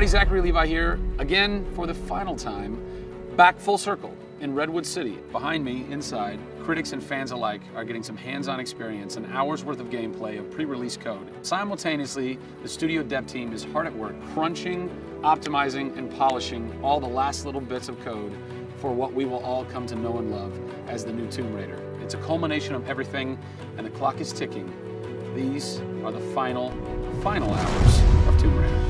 Zachary Levi here, again for the final time, back full circle in Redwood City. Behind me, inside, critics and fans alike are getting some hands-on experience, an hour's worth of gameplay of pre-release code. Simultaneously, the studio dev team is hard at work, crunching, optimizing, and polishing all the last little bits of code for what we will all come to know and love as the new Tomb Raider. It's a culmination of everything, and the clock is ticking. These are the final hours of Tomb Raider.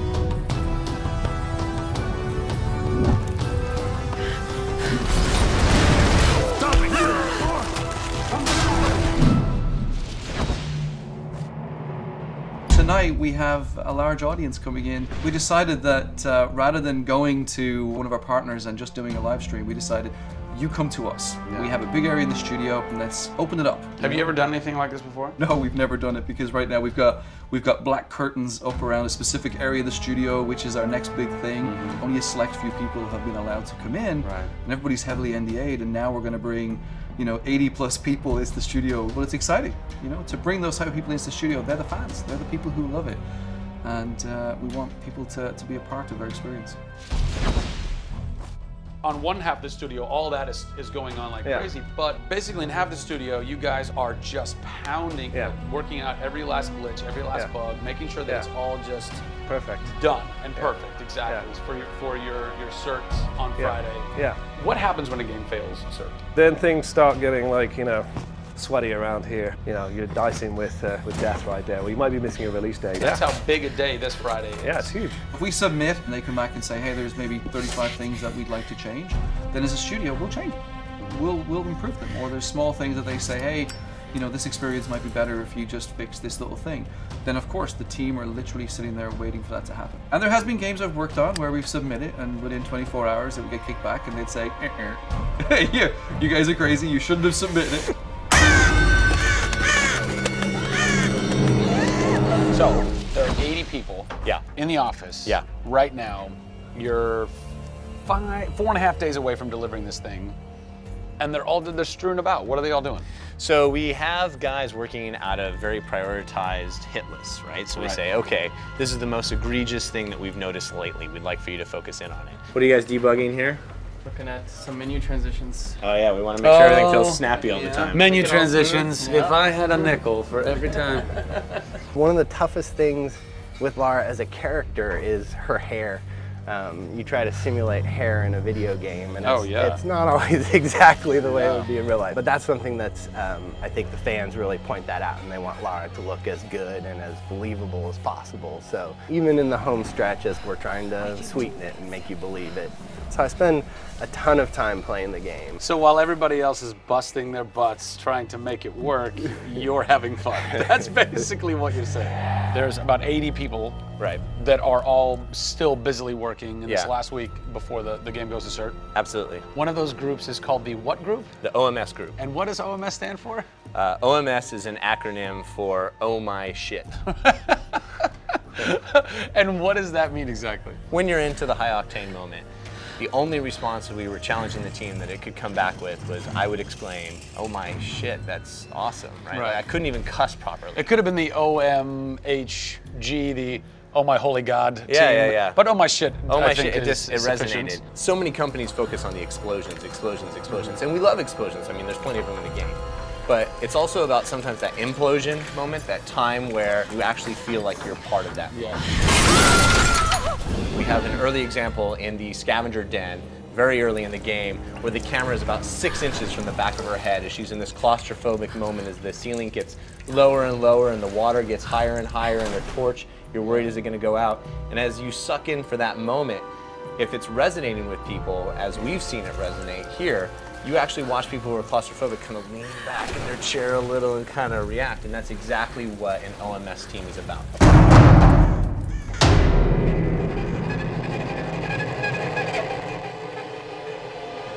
Tonight we have a large audience coming in. We decided that rather than going to one of our partners and just doing a live stream, we decided you come to us. Yeah. We have a big area in the studio, and let's open it up. Have you ever done anything like this before? No, we've never done it, because right now we've got black curtains up around a specific area of the studio, which is our next big thing. Mm-hmm. Only a select few people have been allowed to come in, right. And everybody's heavily NDA'd, and now we're going to bring 80 plus people into the studio. Well, it's exciting, to bring those type of people into the studio. They're the fans, they're the people who love it, and we want people to be a part of their experience. On one half of the studio, all that is going on like crazy, but basically in half the studio, you guys are just pounding, working out every last glitch, every last bug, making sure that it's all just perfect, done and perfect, exactly, for your certs on Friday. Yeah. What happens when a game fails cert? Then things start getting like, sweaty around here. You're dicing with death right there. We might be missing a release date. That's how big a day this Friday is. Yeah, it's huge. If we submit and they come back and say, hey, there's maybe 35 things that we'd like to change, then as a studio, we'll change them. We'll improve them. Or there's small things that they say, hey, this experience might be better if you just fix this little thing. Then of course the team are literally sitting there waiting for that to happen. And there has been games I've worked on where we've submitted, and within 24 hours it would get kicked back, and they'd say, hey, you guys are crazy, you shouldn't have submitted it. So, there are 80 people in the office right now. You're 4.5 days away from delivering this thing, and they're strewn about. What are they all doing? So we have guys working out of very prioritized hit lists, right? So we say, okay, this is the most egregious thing that we've noticed lately. We'd like for you to focus in on it. What are you guys debugging here? Looking at some menu transitions. Oh yeah, we want to make sure everything feels snappy all the time. Menu transitions, if I had a nickel for every time. One of the toughest things with Lara as a character is her hair. You try to simulate hair in a video game, and it's not always exactly the way it would be in real life. But that's something that's, I think the fans really point that out, and they want Lara to look as good and as believable as possible. So even in the home stretches, we're trying to sweeten it and make you believe it. So I spend a ton of time playing the game. So while everybody else is busting their butts trying to make it work, you're having fun. That's basically what you're saying. There's about 80 people that are all still busily working in this last week before the game goes to cert. Absolutely. One of those groups is called the what group? The OMS group. And what does OMS stand for? OMS is an acronym for Oh My Shit. And what does that mean exactly? When you're into the high octane moment, the only response we were challenging the team that it could come back with was, I would exclaim, oh my shit, that's awesome, right? Like, I couldn't even cuss properly. It could have been the OMHG, the oh my holy God team. Yeah. But oh my shit, oh my shit, it resonated. So many companies focus on the explosions, and we love explosions. I mean, there's plenty of them in the game. But it's also about sometimes that implosion moment, that time where you actually feel like you're part of that. We have an early example in the scavenger den, very early in the game, where the camera is about 6 inches from the back of her head as she's in this claustrophobic moment as the ceiling gets lower and lower and the water gets higher and higher, and the torch, you're worried, is it going to go out? And as you suck in for that moment, if it's resonating with people, as we've seen it resonate here, you actually watch people who are claustrophobic kind of lean back in their chair a little and kind of react, and that's exactly what an OMS team is about.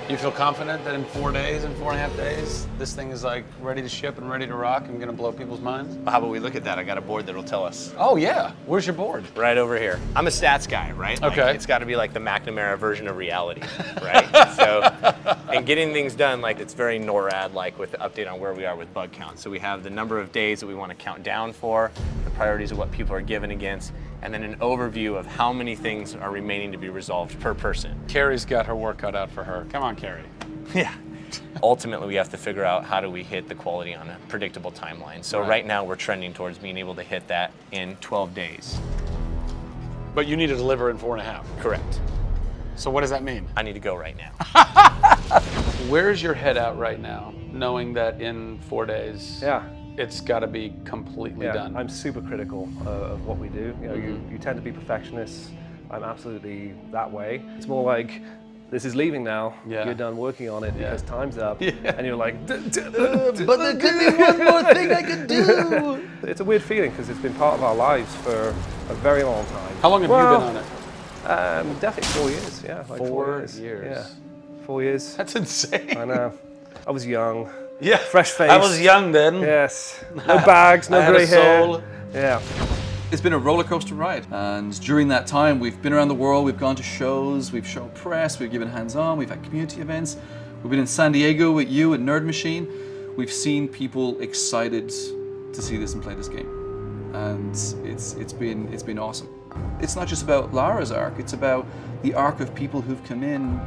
You feel confident that in 4 days, in 4.5 days, this thing is like ready to ship and ready to rock and gonna blow people's minds? How about we look at that? I got a board that'll tell us. Oh yeah, where's your board? Right over here. I'm a stats guy, right? Okay. Like, it's gotta be like the McNamara version of reality, right? So, and getting things done, like it's very NORAD-like with the update on where we are with bug count. So we have the number of days that we wanna count down for, the priorities of what people are given against, and then an overview of how many things are remaining to be resolved per person. Carrie's got her work cut out for her. Come on, Carrie. Yeah. Ultimately, we have to figure out how do we hit the quality on a predictable timeline. So right now, we're trending towards being able to hit that in 12 days. But you need to deliver in 4.5. Correct. So what does that mean? I need to go right now. Where's your head at right now, knowing that in 4 days, it's got to be completely done? I'm super critical of what we do. You know, you tend to be perfectionists. I'm absolutely that way. It's more like, this is leaving now. You're done working on it because time's up. And you're like, but there could be one more thing I could do. It's a weird feeling because it's been part of our lives for a very long time. How long have you been on it? Definitely 4 years, like 4 years. Yeah, 4 years. That's insane. I know. I was young. Yeah. Fresh face. I was young then. Yes. No bags, no grey hair. Yeah. It's been a roller coaster ride, and during that time we've been around the world, we've gone to shows, we've shown press, we've given hands-on, we've had community events, we've been in San Diego with you at Nerd Machine. We've seen people excited to see this and play this game, and it's been awesome. It's not just about Lara's arc, it's about the arc of people who've come in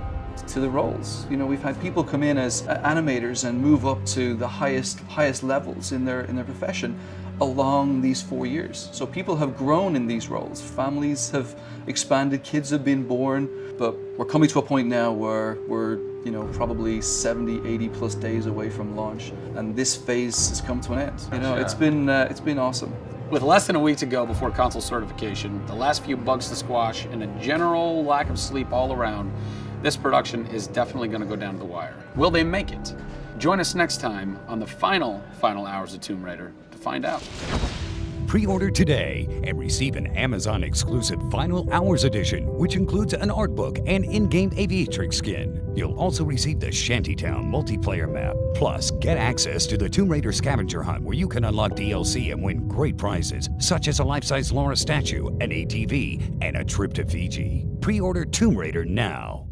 to the roles. You know, we've had people come in as animators and move up to the highest levels in their profession along these 4 years. So people have grown in these roles, families have expanded, kids have been born, but we're coming to a point now where we're, you know, probably 70, 80 plus days away from launch, and this phase has come to an end. You know, it's been awesome. With less than a week to go before console certification, the last few bugs to squash, and a general lack of sleep all around, this production is definitely going to go down to the wire. Will they make it? Join us next time on the final hours of Tomb Raider to find out. Pre-order today and receive an Amazon-exclusive Final Hours edition, which includes an art book and in-game aviatrix skin. You'll also receive the Shantytown multiplayer map. Plus, get access to the Tomb Raider scavenger hunt, where you can unlock DLC and win great prizes, such as a life-size Laura statue, an ATV, and a trip to Fiji. Pre-order Tomb Raider now.